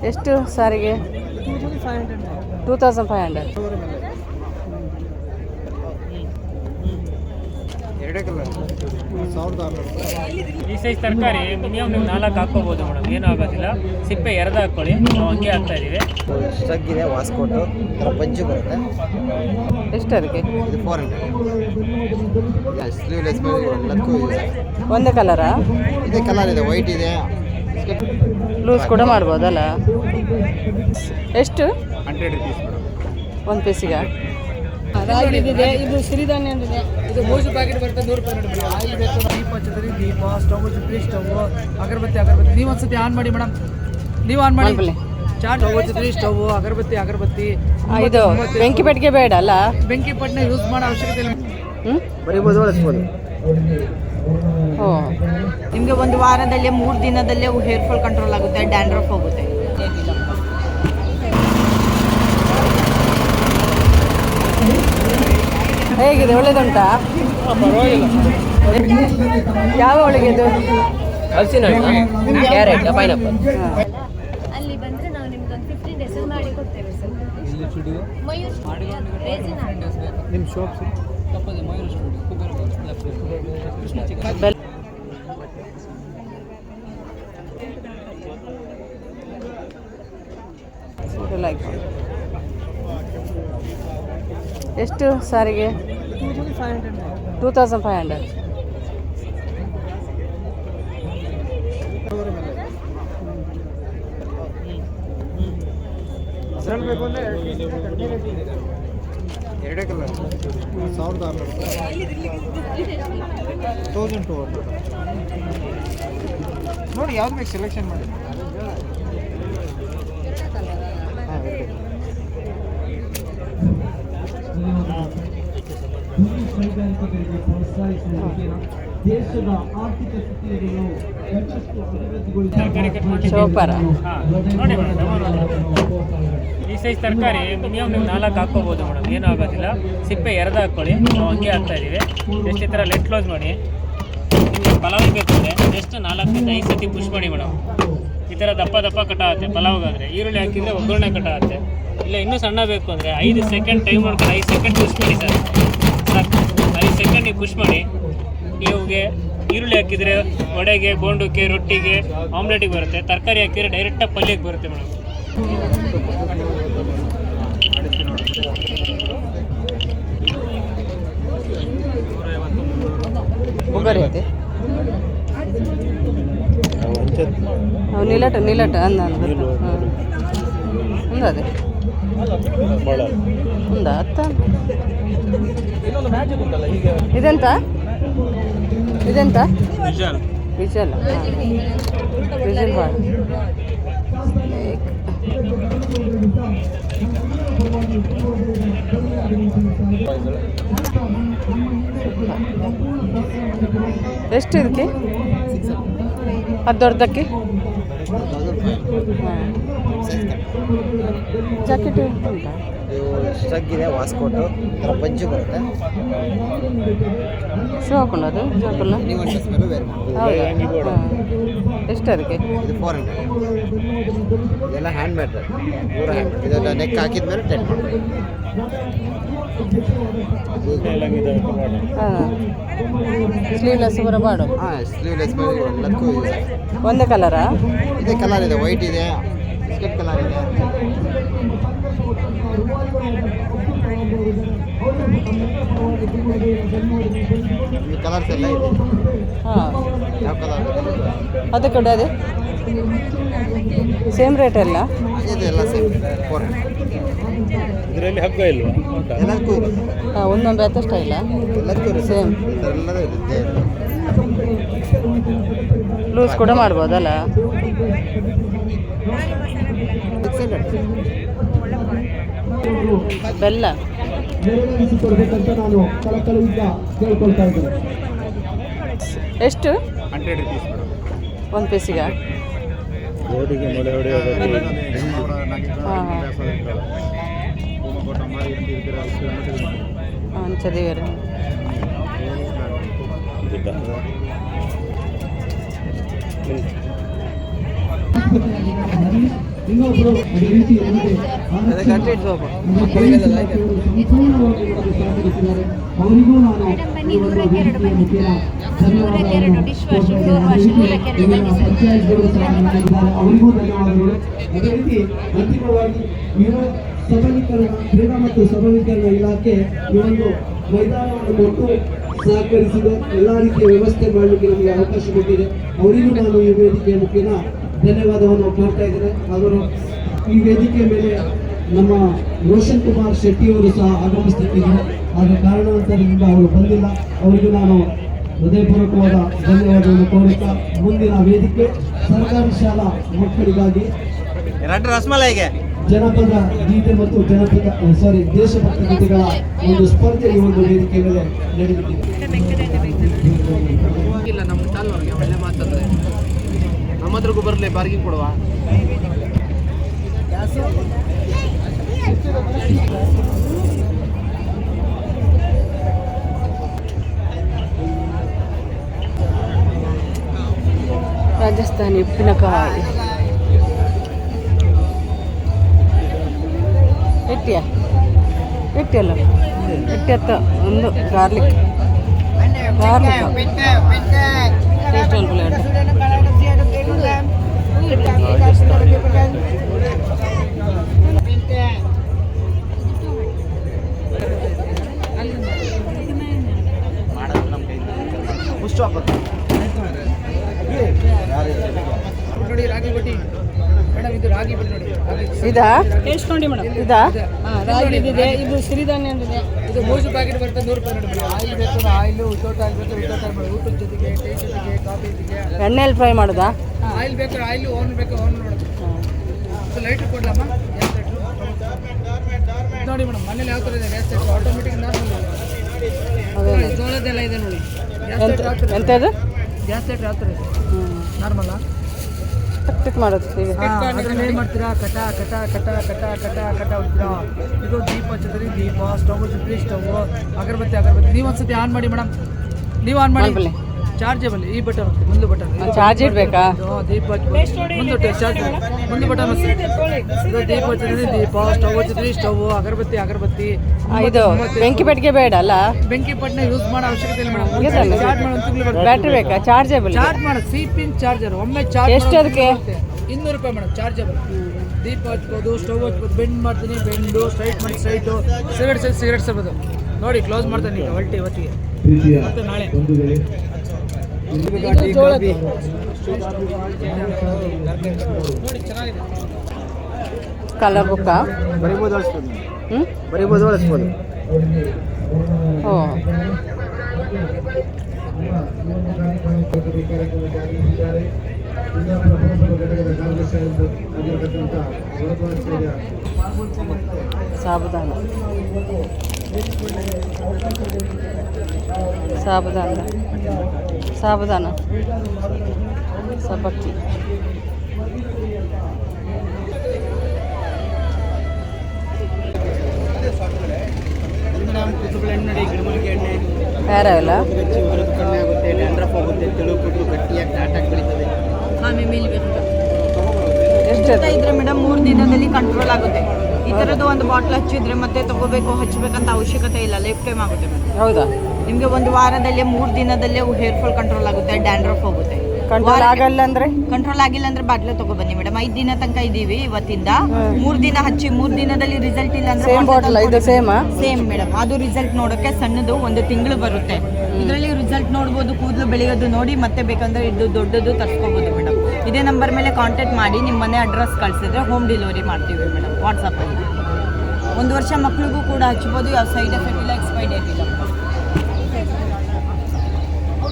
ಎಷ್ಟು ಸಾರಿಗೆ? 2500. ಈ ಸೈಜ್ ತರಕಾರಿ ಮಿನಿಮಮ್ ನೀವು 4 ಹಾಕೋಬೋದು ಮೇಡಮ್, ಏನೂ ಆಗೋದಿಲ್ಲ. ಸಿಪ್ಪೆ ಎರೆದು ಹಾಕ್ಕೊಳ್ಳಿ, ನಾವು ಹಂಗೆ ಹಾಕ್ತಾ ಇದ್ದೀವಿ. ಸ್ಟ್ರಗ್ ಇದೆ, ವಾಸ್ಕೋಟು ಪಂಚು ಬರುತ್ತೆ. ಎಷ್ಟು ಅದಕ್ಕೆ? ಇದು 400. ಸ್ಲೀವ್ಲೆಸ್ ಎಲ್ಲದಕ್ಕೂ ಒಂದೇ ಕಲರಾ? ಇದೇ ಕಲರ್ ಇದೆ, ವೈಟ್ ಇದೆ. ಲೂಸ್ ಕೂಡ ಮಾಡ್ಬೋದಲ್ಲ? ಎಷ್ಟು? 100 rupees ಒಂದು ಪೀಸಿಗೆ? ಇದು ಸಿರಿಧಾನ್ಯ ಅಂದಿದೆ. ಇದು ಮೂಸು ಪ್ಯಾಕೆಟ್ ಬರುತ್ತೆ 100 ರೂಪಾಯಿ ನೋಡಿ. ಆಯಿಲ್ ಬೇಕು, ದೀಪ ಹಚ್ಚಿದ್ರಿ, ದೀಪ ಸ್ಟವ್ ಹಚ್ಚಿದ್ರಿ, ಸ್ಟವ್ ಅಗರಬತ್ತಿ. ನೀವು ಒಂದ್ಸತಿ ಆನ್ ಮಾಡಿ ಮೇಡಮ್, ನೀವು ಆನ್ ಮಾಡಿ. ಚಾಟ್ ಹಚ್ಚಿದ್ರಿ, ಸ್ಟವ್ ಅಗರಬತ್ತಿ. ಇದು ಬೆಂಕಿ ಪೆಟ್ಟಿಗೆ ಬೇಡ ಅಲ್ಲ? ಬೆಂಕಿ ಪಟ್ಟಣ ಯೂಸ್ ಮಾಡೋ ಅವಶ್ಯಕತೆ ಇಲ್ಲ. ಬರಿಬೋದು, ಬಳಸ್ಬೋದು. ನಿಮಗೆ ಒಂದು ವಾರದಲ್ಲೇ 3 ದಿನದಲ್ಲೇ ಹೇರ್ ಫಾಲ್ ಕಂಟ್ರೋಲ್ ಆಗುತ್ತೆ, ಡ್ಯಾಂಡ್ರಫ್ ಹೋಗುತ್ತೆ. ಹೇಗಿದೆ, ಒಳ್ಳೇದುಂಟಾ? ಪರವಾಗಿಲ್ಲ. ಯಾವ ಹೋಳಿಗೆ ಇದು? ಹಲಸಿನ ಹಣ್ಣು, ಕ್ಯಾರೆಟ್, ಪೈನಾಪಲ್. ಅಲ್ಲಿ ಬಂದರೆ ನಾವು ನಿಮ್ಗೆ ಒಂದು 15 ಹೆಸರು ಮಾಡಿ ಕೊಡ್ತೇವೆ ಸರ್. ಮಯೂರ್ ನಿಮ್ಮ ಶಾಪ್ ತಪ್ಪದೆ ಮಯೂರ್ ಸ್ಟುಡಿಯೋ. ಎಷ್ಟು ಸಾರಿಗೆ? 2500. ಎರಡೇ ಕಲರ್ 1200 ನೋಡಿ, ಯಾವ್ದು ಬೇಕು ಸೆಲೆಕ್ಷನ್ ಮಾಡಿ. ದೇಶದ ಆರ್ಥಿಕ ಸ್ಥಿತಿಯನ್ನು ಸೂಪರ್. ನೋಡಿ ಮೇಡಮ್, ಈ ಸೈಜ್ ತರಕಾರಿ ಮಿನಿಮಮ್ ನೀವು 4 ಹಾಕೋಬೋದು ಮೇಡಮ್, ಏನೂ ಆಗೋದಿಲ್ಲ. ಸಿಪ್ಪೆ ಎರೆದು ಹಾಕ್ಕೊಳ್ಳಿ, ನಾವು ಹಂಗೆ ಹಾಕ್ತಾ ಇದ್ದೀವಿ. ಜಸ್ಟ್ ಈ ಥರ ಲೆಟ್ ಕ್ಲೋಸ್ ಮಾಡಿ. ನಿಮಗೆ ಪಲಾವ್ ಬೇಕು ಅಂದರೆ ಜಸ್ಟ್ 4ರಿಂದ 5 ಸತಿ ಪುಷ್ ಮಾಡಿ ಮೇಡಮ್. ಈ ಥರ ದಪ್ಪ ಕಟ್ಟಾಗುತ್ತೆ ಪಲಾವ್ಗಾದರೆ. ಈರುಳ್ಳಿ ಹಾಕಿದರೆ ಒಗ್ಗರಣೆ ಕಟ್ಟಾಗುತ್ತೆ. ಇಲ್ಲ ಇನ್ನೂ ಸಣ್ಣ ಬೇಕು ಅಂದರೆ 5 ಸೆಕೆಂಡ್ ಟೈಮ್ ಮಾಡ್ಕೊಂಡು 5 ಸೆಕೆಂಡ್ ಪುಷ್ ಮಾಡಿ ಸರ್. ಸಾಕು, 5 ಸೆಕೆಂಡ್ ನೀವು ಪುಷ್ ಮಾಡಿ. ಇವುಗೆ ಈರುಳ್ಳಿ ಹಾಕಿದರೆ ವಡೆಗೆ, ಬೋಂಡಕ್ಕೆ, ರೊಟ್ಟಿಗೆ, ಆಮ್ಲೆಟಿಗೆ ಬರುತ್ತೆ. ತರಕಾರಿ ಹಾಕಿದರೆ ಡೈರೆಕ್ಟಾಗಿ ಪಲ್ಯಕ್ಕೆ ಬರುತ್ತೆ ಮೇಡಮ್. ಬರುತ್ತೆ ನಿಲಟ ಅಂದ ಅದೇ ఉందా అత్త? ಇದೆಂತ ವಿಜಲ್ ವಿಜಲ್ ಬಾಳ. ಎಷ್ಟು ಇದಕ್ಕೆ? ಅದು ದೊಡ್ಡದಕ್ಕೆ? ಜಾಕೆಟ್ ಉಂಟಾ? ಸ್ಟ್ರಗ್ ಇದೆ, ವಾಸ್ಕೋಟು ಪಂಚು ಬರುತ್ತೆ. ಶೂ ಹಾಕೊಂಡದು ಜಾಕಲ್ಲ? ಎಷ್ಟು ಅದಕ್ಕೆ? ಇದು 400. ಇದೆಲ್ಲ ಹ್ಯಾಂಡ್ ಮೇಡ್, ಪೂರ ಹ್ಯಾಂಡ್. ಇದೆಲ್ಲ ನೆಕ್ ಹಾಕಿದ್ಮೇಲೆ ಟೈಟ್ ಮಾಡ್ತೀವಿ. ಸ್ಲೀವ್ಲೆಸ್ ಬರಬಾರ್ದು? ಸ್ಲೀವ್ಲೆಸ್ ಎಲ್ಲದಕ್ಕೂ ಒಂದೇ ಕಲರಾ? ಇದೇ ಕಲರ್ ಇದೆ, ವೈಟ್ ಇದೆ, ಬಿಸ್ಕೆಟ್ ಕಲರ್ ಇದೆ. ಕಲರ್ಸ್ ಎಲ್ಲ ಇದೆ. ಯಾವ ಕಲರ್? ಅದು ಕೂಡ ಅದೇ ಸೇಮ್ ರೇಟ್ ಎಲ್ಲ? ಇದೆ, ಎಲ್ಲ ಸೇಮ್ 400. ಇದರಲ್ಲಿ ಹಗ್ಗ ಇಲ್ವಾ? ಎಲ್ಲದಕ್ಕೂ ಇದೆ. ಒಂದೊಂದು ಬೇತ ಸ್ಟೈಲ? ಎಲ್ಲದಕ್ಕೂ ಇದೆ, ಸೇಮ್. ಎಲ್ಲದೂ ಇದೆ. ಲೂಸ್ ಕೂಡ ಮಾಡ್ಬೋದಲ್ಲ? 600. ಬೆಲ್ಲ ನೆರವೇರಿಸಿಕೊಡ್ಬೇಕಂತ ನಾನು ಕಳಕಳಿಯಿಂದ ಕೇಳ್ಕೊಳ್ತಾ ಇದ್ದೇನೆ. ಎಷ್ಟು? 100 rupees ಒಂದು ಪೀಸಿಗೆ? ರೋಡಿಗೆ ಮೊಳೆ ಹೊಡೆಯೋದು. ಚದಿವೇರ ಇನ್ನೊಬ್ರು ಅದೇ ರೀತಿ ನಮಗೆ ಸಂಪೂರ್ಣವಾಗಿ ನಮಗೆ ಸಹಕರಿಸಿದ್ದಾರೆ. ಅವರಿಗೂ ನಾನು ಈ ಒಂದು ವೇದಿಕೆಯ ಮುಖೇನ ಧನ್ಯವಾದಗಳನ್ನು ಪಂಚಾಯತ್ಗಳು ಸಹ ಮಾಡಿದ್ದಾರೆ, ಅವರಿಗೂ ಧನ್ಯವಾದಗಳು. ಅದೇ ರೀತಿ ಅಂತಿಮವಾಗಿ ಯುವ ಸಬಲೀಕರಣ ಕ್ರೀಡಾ ಮತ್ತು ಸಬಲೀಕರಣ ಇಲಾಖೆ ಈ ಒಂದು ಮೈದಾನವನ್ನು ಕೊಟ್ಟು ಸಹಕರಿಸಿದೆ, ಎಲ್ಲ ರೀತಿಯ ವ್ಯವಸ್ಥೆ ಮಾಡಲಿಕ್ಕೆ ನಮಗೆ ಅವಕಾಶ ಕೊಟ್ಟಿದೆ. ಅವರಿಗೂ ನಾನು ಈ ವೇದಿಕೆಯ ಮುಖೇನ ಧನ್ಯವಾದವನ್ನು ಕೋರ್ತಾ ಇದ್ದೇನೆ. ಅವರು ಈ ವೇದಿಕೆಯ ಮೇಲೆ ನಮ್ಮ ರೋಷನ್ ಕುಮಾರ್ ಶೆಟ್ಟಿಯವರು ಸಹ ಆಗಮಿಸುತ್ತಿದ್ದರು, ಆದ ಕಾರಣಾಂತರದಿಂದ ಅವರು ಬಂದಿಲ್ಲ. ಅವರಿಗೂ ನಾನು ಹೃದಯಪೂರ್ವಕವಾದ ಧನ್ಯವಾದವನ್ನು ಕೋರುತ್ತಾ ಮುಂದಿನ ವೇದಿಕೆ ಸರ್ಕಾರಿ ಶಾಲಾ ಮಕ್ಕಳಿಗಾಗಿ ಜನಪದ ಗೀತೆ ಮತ್ತು ದೇಶಭಕ್ತ ಗೀತೆಗಳ ಒಂದು ಸ್ಪರ್ಧೆ ಈ ಒಂದು ವೇದಿಕೆ ಮೇಲೆ ನಡೆಯುತ್ತಿದೆ. ಇಲ್ಲ ನಮ್ಮ ಚಾಲುವರಿಗೆ ಒಳ್ಳೆ ಮಾತಂದ್ರೆ ನಮ್ಮ ಹತ್ರಕ್ಕೂ ಬರಲಿ ಬಾರ್ಗಿ ಕೊಡುವ. ರಾಜಸ್ಥಾನಿ ಉಪ್ಪಿನಕಾಯಿ ಇಟ್ಟಿಯಲ್ಲ ಇಟ್ಟಿಯತ್ತ ಒಂದು ಗಾರ್ಲಿಕ್ ಟೇಸ್ಟ್ ಅಲ್ಪಲ್ಲ ನೋಡಿ ರಾಗಿ ಬಟ್ಟಿ ಮೇಡಮ್, ಇದು ರಾಗಿ ಬಟ್ಟಿ ನೋಡಿ. ಇದಾ ಟೇಸ್ಟ್ ನೋಡಿ ಮೇಡಮ್, ಇದಾ ರಾಗಿ ಇದೆ, ಇದು ಸಿರಿಧಾನ್ಯ ಇದೆ. ಇದು 3 ಪ್ಯಾಕೆಟ್ ಬರುತ್ತೆ 100 ರೂಪಾಯಿ ನೋಡಿ ಮೇಡಮ್. ಆಯಿಲ್ ಬೇಕು ಆಯಿಲ್, ವಿತೌಟ್ ಆಯಿಲ್ ಬೇಕು ವಿತೌಟ್ ಆಯಿಲ್ ಮಾಡಿ, ಊಟದ ಜೊತೆಗೆ ಟೀ ಜೊತೆಗೆ ಕಾಫಿ ಜೊತೆಗೆ. ಎಣ್ಣೆಯಲ್ಲಿ ಫ್ರೈ ಮಾಡೋದಾ? ಆಯಿಲ್ ಬೇಕು ಆಯಿಲ್, ಓನ್ ಬೇಕು ಓನ್ ನೋಡೋದು. ಇದು ಲೈಟ್ರ್ ಕೊಡಲಮ್ಮ, ಗ್ಯಾಸ್ ಲೈಟ್ರು ನೋಡಿ ಮೇಡಮ್. ಮನೇಲಿ ಯಾವ ಥರ ಇದೆ ಗ್ಯಾಸ್ ಲೈಟ್ರು? ಆಟೋಮೆಟಿಕ್ ನಾರ್ಮಲ್ ಜೋಳದೆಲ್ಲ ಇದೆ ನೋಡಿ. ಗ್ಯಾಸ್ ಲೈಟ್ರ್ ಯಾವ ಥರ? ಎಂಥದ್ದು ಗ್ಯಾಸ್ ಲೈಟ್ರ್ ಯಾವ ಥರ ಇದೆ? ನಾರ್ಮಲ್ಲ ಟಿಕ್ ಮಾಡೋದು ಈಗ ಅದ್ರಲ್ಲಿ ಏನು ಮಾಡ್ತೀರಾ? ಕಟ ಕಟ ಕಟ ಕಟ ಕಟ ಕಟ ಹೊಡ್ತೀರಾ. ಇದು ದೀಪ ಛತ್ರಿ, ದೀಪ ಸ್ಟವ್ ಛತ್ರಿ, ಸ್ಟವ್ ಅಗರಬತ್ತಿ ಅಗರಬತ್ತಿ. ನೀವು ಒಂದ್ಸತಿ ಆನ್ ಮಾಡಿ ಮೇಡಮ್, ನೀವು ಆನ್ ಮಾಡಿ. ಚಾರ್ಜೇಬಲ್ ಈ ಬಟನ್ ಮುಂದೆ ಬಟನ್ ಚಾರ್ಜ್ ಇಡಬೇಕಾ? ದೀಪ ಮುಂದೆ ಚಾರ್ಜ್ ಮುಂದೆ ಬಟನ್ ಇದು ದೀಪ ಛತ್ರಿ, ದೀಪ ಸ್ಟವ್ ಛತ್ರಿ, ಸ್ಟವ್ ಅಗರಬತ್ತಿ ಅಗರಬತ್ತಿ. ಇದು ಬೆಂಕಿ ಪೆಟ್ಟಿಗೆ ಬೇಡ ಅಲ್ಲ? ಬೆಂಕಿ ಪಟ್ಟಣ ಯೂಸ್ ಮಾಡೋ ಅವಶ್ಯಕತೆ ಇಲ್ಲ ಮೇಡಮ್. ಚಾರ್ಜ್ ಮಾಡೋ ಬ್ಯಾಟ್ರಿ ಬೇಕಾ? ಚಾರ್ಜೇಬಲ್ ಚಾರ್ಜ್ ಮಾಡೋ ಸಿ-ಪಿನ್ ಚಾರ್ಜರ್. ಒಮ್ಮೆ ಚಾರ್ಜ್ ಎಷ್ಟು ಅದಕ್ಕೆ? 200 ರೂಪಾಯಿ ಮೇಡಮ್ ಚಾರ್ಜೇಬಲ್. ದೀಪ ಹಚ್ಬೋದು, ಸ್ಟವ್ ಹಚ್ಬೋದು. ಬೆಂಡ್ ಮಾಡ್ತೀನಿ, ಬೆಂಡು ಸ್ಟ್ರೈಟ್ ಮಾಡಿ ಸ್ಟ್ರೈಟು. ಸಿಗರೇಟ್ಸ್ ಇರ್ಬೋದು ನೋಡಿ. ಕ್ಲೋಸ್ ಮಾಡ್ತಾನೆ ಈಗ ಹೊಲ್ಟಿ ಇವತ್ತಿಗೆ ಮತ್ತೆ ನಾಳೆ. ನೋಡಿ ಚೆನ್ನಾಗಿದೆ. Colour book? ಬರಿಬೋದು ಅಳಿಸ್ಬೋದು, ಹ್ಞೂ ಬರಿಬೋದು ಅಳಿಸ್ಬೋದು. ಓ ಸಾಬುದಾನ ಸಾಬುದಾನ ಸಾಬುದಾನ ಸಬ್ಬಕ್ಕಿ. ಹೇರ್ ಆಯಿಲ್ ಕಡಿಮೆ ಆಗುತ್ತೆ, ಡ್ಯಾಂಡ್ರಫ್ ಹೋಗುತ್ತೆ, ತೆಳು ಕೂದಲು ಗಟ್ಟಿಯಾಗಿ ಟಾಟಾಗಿ ಬೆಳೀತದೆ. ಎಷ್ಟು ಇದ್ರೆ ಮೇಡಮ್ 3 ದಿನದಲ್ಲಿ ಕಂಟ್ರೋಲ್ ಆಗುತ್ತೆ. ಈ ಥರದ್ದು ಒಂದು ಬಾಟ್ಲ್ ಹಚ್ಚಿದ್ರೆ ಮತ್ತೆ ತಗೋಬೇಕು ಹಚ್ಚಬೇಕಂತ ಅವಶ್ಯಕತೆ ಇಲ್ಲ, ಲೈಫ್ ಟೈಮ್ ಆಗುತ್ತೆ ಮೇಡಮ್. ಹೌದಾ? ನಿಮಗೆ ಒಂದು ವಾರದಲ್ಲೇ 3 ದಿನದಲ್ಲೇ ಹೇರ್ ಫಾಲ್ ಕಂಟ್ರೋಲ್ ಆಗುತ್ತೆ, ಡ್ಯಾಂಡ್ರಫ್ ಹೋಗುತ್ತೆ. ಕಂಟ್ರೋಲ್ ಆಗಲ್ಲ ಅಂದ್ರೆ? ಕಂಟ್ರೋಲ್ ಆಗಿಲ್ಲ ಅಂದ್ರೆ ಬಾಟ್ಲೆ ತಗೊಬನ್ನಿ ಮೇಡಮ್. 5 ದಿನ ತನಕ ಇದೀವಿ ಇವತ್ತಿಂದ. 3 ದಿನ ಹಚ್ಚಿ 3 ದಿನದಲ್ಲಿ ರಿಸಲ್ಟ್ ಇಲ್ಲ ಅಂದ್ರೆ ಸೇಮ್ ಬಾಟಲ್ ಇದು ಸೇಮಾ? Same madam. ಅದು ರಿಸಲ್ಟ್ ನೋಡೋಕೆ ಸಣ್ಣದು 1 ತಿಂಗಳು ಬರುತ್ತೆ. ಇದರಲ್ಲಿ ರಿಸಲ್ಟ್ ನೋಡ್ಬೋದು, ಕೂದಲು ಬೆಳೆಯೋದು ನೋಡಿ. ಮತ್ತೆ ಬೇಕಂದ್ರೆ ಇದು ದೊಡ್ಡದು ತರ್ಸ್ಕೋಬೋದು ಮೇಡಮ್. ಇದೇ ನಂಬರ್ ಮೇಲೆ ಕಾಂಟ್ಯಾಕ್ಟ್ ಮಾಡಿ ನಿಮ್ಮ ಮನೆ ಅಡ್ರೆಸ್ ಕಳಿಸಿದ್ರೆ ಹೋಮ್ ಡೆಲಿವರಿ ಮಾಡ್ತೀವಿ ಮೇಡಮ್ ವಾಟ್ಸಪ್ಪಲ್ಲಿ. 1 ವರ್ಷ ಮಕ್ಳಿಗೂ ಕೂಡ ಹಚ್ಬೋದು, ಯಾವ ಸೈಡ್ ಎಫೆಕ್ಟ್ ಇಲ್ಲ, ಎಕ್ಸ್ಪೈರ್ ಡೇಟ್ ಇಲ್ಲ.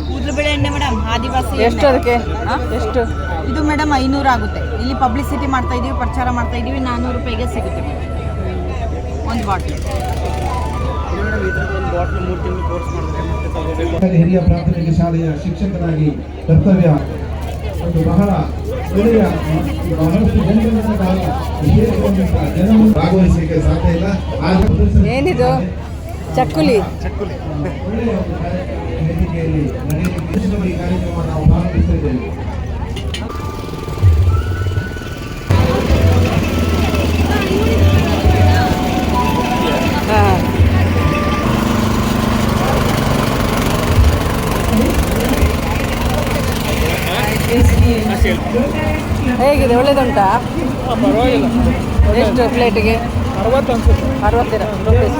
ಕೂದಲು ಬೆಳೆ ಎಣ್ಣೆ ಮೇಡಮ್, ಆದಿವಾಸಿ. ಎಷ್ಟು ಅದಕ್ಕೆ? ಎಷ್ಟು? ಇದು ಮೇಡಮ್ 500 ಆಗುತ್ತೆ. ಇಲ್ಲಿ ಪಬ್ಲಿಸಿಟಿ ಮಾಡ್ತಾ ಇದೀವಿ, ಪ್ರಚಾರ ಮಾಡ್ತಾ ಇದೀವಿ. 400 ರೂಪಾಯಿಗೆ ಸಿಗುತ್ತೆ ಒಂದು ಬಾಟ್ಲು. ಹಿರಿಯ ಪ್ರಾಥಮಿಕ ಶಾಲೆಯ ಶಿಕ್ಷಕರಾಗಿ ಕರ್ತವ್ಯ ಒಂದು ಬಹಳ ಒಳ್ಳೆಯ ಬಹಳಷ್ಟು ಜನರಿಂದ ವಿಶೇಷವಾದಂತಹ ಜನರು ಭಾಗವಹಿಸಲಿಕ್ಕೆ ಸಾಧ್ಯ ಇಲ್ಲ. ಏನಿದು? ಚಕ್ಕುಲಿ. ಒಳ್ಳೆಯ ವೇದಿಕೆಯಲ್ಲಿ ನಡೆಯಲಿಕ್ಕೆ ಈ ಕಾರ್ಯಕ್ರಮ ನಾವು ಪ್ರಾರಂಭಿಸ್ತಾ ಇದ್ದೇವೆ. ಒಳ್ಳೆದುಂಟಾ? ಪರವಾಗಿಲ್ಲ. ಎಷ್ಟು ಪ್ಲೇಟಿಗೆ? 60 ಅನ್ಸುತ್ತೆ. 60 ರೂಪೀಸ್.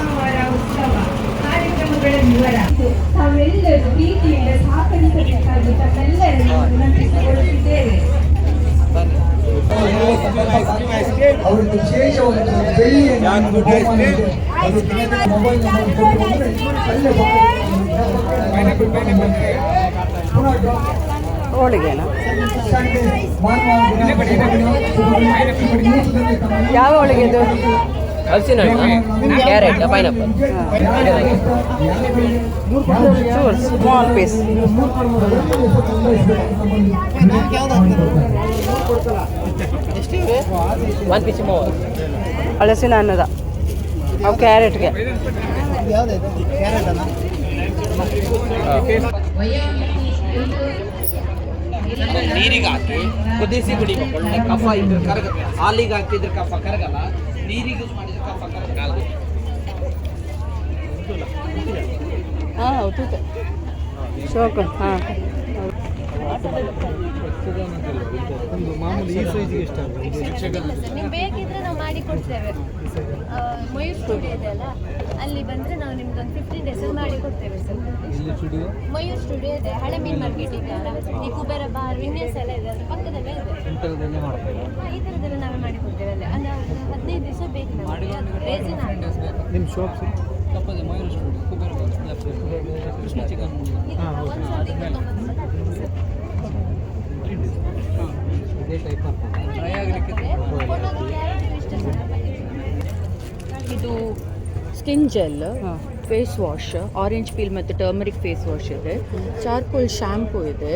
ತಾವೆಲ್ಲರೂ ಪ್ರೀತಿಯಿಂದ ಸಹಕರಿಸಬೇಕಾಗಿ ತಮ್ಮೆಲ್ಲರನ್ನು ವಿನಂತಿಸಿಕೊಳ್ಳುತ್ತಿದ್ದೇವೆ. ಅವರಿಗೆ ವಿಶೇಷವಾದ ಬೆಳ್ಳಿಯನ್ನು ಬಹುಮಾನವಿದೆ. ಅದು ಮೊಬೈಲ್ ನಂಬರ್ ಕೊಟ್ಟು ಬಂದರೆ ಅಲ್ಲೇ ಹೋಳಿಗೆನಾ? ಸಂಡೆ ಭಾನುವಾರ ಯಾವ ಹೋಳಿಗೆ ಇದು? ಹಲಸಿನ ಕ್ಯಾರೆಟ್ ಪೈನಾಪಲ್. ಚೂರ್ small piece. One piece more. ಹಲಸಿನ ಹಣ್ಣದ ಅವು ಕ್ಯಾರೆಟ್ಗೆ. ನೀರಿಗೆ ಹಾಕಿ ಕುದಿಸಿ ಕುಡಿಬೇಕು. ಒಳ್ಳೆ ಕಫ ಇದ್ರೆ ಕರಗ, ಹಾಲಿಗೆ ಹಾಕಿದ್ರೆ ಕಫ ಕರಗಲ್ಲ, ನೀರಿಗೆ ಯೂಸ್ ಮಾಡಿದ್ರೆ ಕಫ ಕರಗಲ್ಲ. ಹಾಂ ಹೌದು ಶೋಕು. ಹಾಂ ನೀವು ಬೇಕಿದ್ರೆ ನಾವು ಮಾಡಿ ಕೊಡ್ತೇವೆ. ಮಯೂರ್ ಸ್ಟುಡಿಯೋ ಇದೆ ಅಲ್ಲ, ಅಲ್ಲಿ ಬಂದ್ರೆ ನಾವು ನಿಮ್ಗೆ ಒಂದು 15 days ಮಾಡಿ ಕೊಡ್ತೇವೆ ಸರ್. ಮಯೂರ್ ಸ್ಟುಡಿಯೋ ಇದೆ, ಹಳೆ ಮೀನ್ ಮಾರ್ಕೆಟ್ ಇದೆ ಅಲ್ಲ, ಈ ಕುಬೇರ ಬಾರ್ ವಿನ್ಯಾಸ ಎಲ್ಲ ಇದೆ, ಅದ್ರ ಪಕ್ಕದಲ್ಲೇ ಇದೆ. ಈ ಥರದ್ದೆಲ್ಲ ನಾವೇ ಮಾಡಿ ಕೊಡ್ತೇವೆ ಅಲ್ಲಿ. ಅಂದ್ರೆ 15 ದಿವಸ ಬೇಕು ನಮಗೆ. ರೇಸಿನ ನಿಮ್ಮ shop Mayur studio, Kubera Krishna chicken. ಒಂದ್ಸಲ 29 ಸಲ ಆಗ್ತದೆ ಸರ್. ಇದು skin gel, face wash, orange peel ಮತ್ತು ಟರ್ಮರಿಕ್ ಫೇಸ್ ವಾಶ್ ಇದೆ, ಚಾರ್ಕೋಲ್ ಶ್ಯಾಂಪೂ ಇದೆ,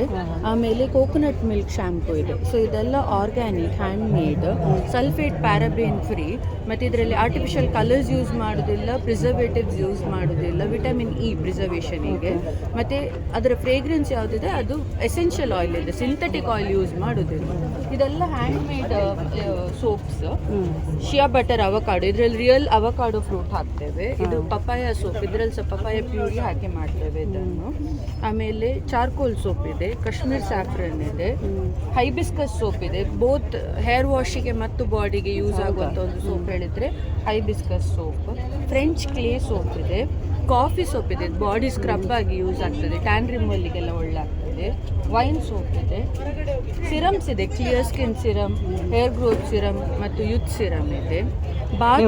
ಆಮೇಲೆ ಕೋಕೋನಟ್ ಮಿಲ್ಕ್ ಶ್ಯಾಂಪೂ ಇದೆ. ಸೊ ಇದೆಲ್ಲ organic, hand made, sulphate paraben free, ಮತ್ತು ಇದರಲ್ಲಿ ಆರ್ಟಿಫಿಷಿಯಲ್ ಕಲರ್ಸ್ ಯೂಸ್ ಮಾಡೋದಿಲ್ಲ, ಪ್ರಿಸರ್ವೇಟಿವ್ಸ್ ಯೂಸ್ ಮಾಡೋದಿಲ್ಲ, ವಿಟಮಿನ್ ಇ ಪ್ರಿಸರ್ವೇಷನಿಗೆ, ಮತ್ತು ಅದರ ಫ್ರೇಗ್ರೆನ್ಸ್ ಯಾವುದಿದೆ ಅದು ಎಸೆನ್ಷಿಯಲ್ ಆಯಿಲ್ ಇದೆ, ಸಿಂಥೆಟಿಕ್ ಆಯಿಲ್ ಯೂಸ್ ಮಾಡೋದಿಲ್ಲ. ಇದೆಲ್ಲ ಹ್ಯಾಂಡ್ ಮೇಡ್ ಸೋಪ್ಸ್. ಶಿಯಾ ಬಟರ್ ಅವಕಾಡೋ, ಇದರಲ್ಲಿ ರಿಯಲ್ ಅವಕಾಡೋ ಫ್ರೂಟ್ ಹಾಕ್ತೇವೆ. ಇದು ಪಪಾಯ ಸೋಪ್, ಇದರಲ್ಲಿ ಸ್ವಲ್ಪ ಪಪಾಯ ಪ್ಯೂರಿ ಹಾಕಿ ಮಾಡ್ತೇವೆ ಇದನ್ನು. ಆಮೇಲೆ ಚಾರ್ಕೋಲ್ ಸೋಪ್ ಇದೆ, ಕಾಶ್ಮೀರ್ ಸ್ಯಾಫ್ರನ್ ಇದೆ, ಹೈಬಿಸ್ಕಸ್ ಸೋಪ್ ಇದೆ. ಬೋತ್ ಹೇರ್ ವಾಶಿಗೆ ಮತ್ತು ಬಾಡಿಗೆ ಯೂಸ್ ಆಗುವಂಥ ಒಂದು ಸೋಪ್ ಹೇಳಿದರೆ hibiscus soap. French clay soap ಇದೆ, ಕಾಫಿ ಸೋಪ್ ಇದೆ, ಬಾಡಿ ಸ್ಕ್ರಬ್ ಆಗಿ ಯೂಸ್ ಆಗ್ತದೆ, ಟ್ಯಾನ್ ರಿಮೂವಲ್ಗೆಲ್ಲ ಒಳ್ಳೆ ಆಗ್ತದೆ. ವೈನ್ ಸೋಪ್ ಇದೆ, ಸಿರಮ್ಸ್ ಇದೆ, clear skin serum, hair growth serum ಮತ್ತು ಯೂತ್ ಸಿರಮ್ ಇದೆ.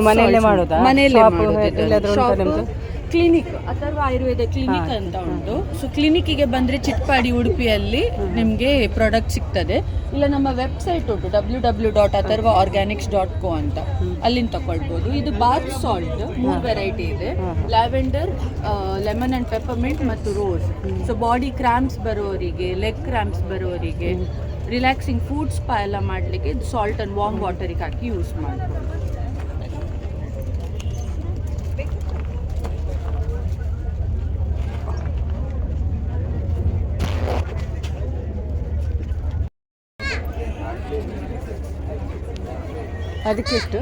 ಮನೆಯಲ್ಲೇ ಮಾಡೋದಾ? ಮನೆಯಲ್ಲೇ ಶಾಪ್ ಮಾಡೋದು. ಎಲ್ಲಾದ್ರೂ ಉಂಟಾ ನಿಮ್ದು? ಕ್ಲಿನಿಕ್ ಅಥರ್ವ ಆಯುರ್ವೇದ ಕ್ಲಿನಿಕ್ ಅಂತ ಉಂಟು. ಸೊ ಕ್ಲಿನಿಕ್ಕಿಗೆ ಬಂದರೆ ಚಿಟ್ಪಾಡಿ ಉಡುಪಿಯಲ್ಲಿ ನಿಮಗೆ ಪ್ರಾಡಕ್ಟ್ ಸಿಗ್ತದೆ. ಇಲ್ಲ ನಮ್ಮ ವೆಬ್ಸೈಟ್ ಉಂಟು www.atharvaorganics.co ಅಂತ, ಅಲ್ಲಿಂದ ತಗೊಳ್ಬೋದು. ಇದು ಬಾತ್ ಸಾಲ್ಟ್ 3 ವೆರೈಟಿ ಇದೆ, ಲ್ಯಾವೆಂಡರ್, ಲೆಮನ್ ಆ್ಯಂಡ್ ಪೆಪ್ಪರ್ಮೆಂಟ್ ಮತ್ತು ರೋಸ್. ಸೊ ಬಾಡಿ ಕ್ರ್ಯಾಂಪ್ಸ್ ಬರೋರಿಗೆ, ಲೆಗ್ ಕ್ರ್ಯಾಂಪ್ಸ್ ಬರೋರಿಗೆ, ರಿಲ್ಯಾಕ್ಸಿಂಗ್ ಫುಡ್ ಸ್ಪಾ ಎಲ್ಲ ಮಾಡಲಿಕ್ಕೆ ಇದು ಸಾಲ್ಟ್ ಆ್ಯಂಡ್ ವಾರ್ಮ್ ವಾಟರಿಗೆ ಹಾಕಿ ಯೂಸ್ ಮಾಡ್ಬೋದು. ಅದಕ್ಕೆಷ್ಟು?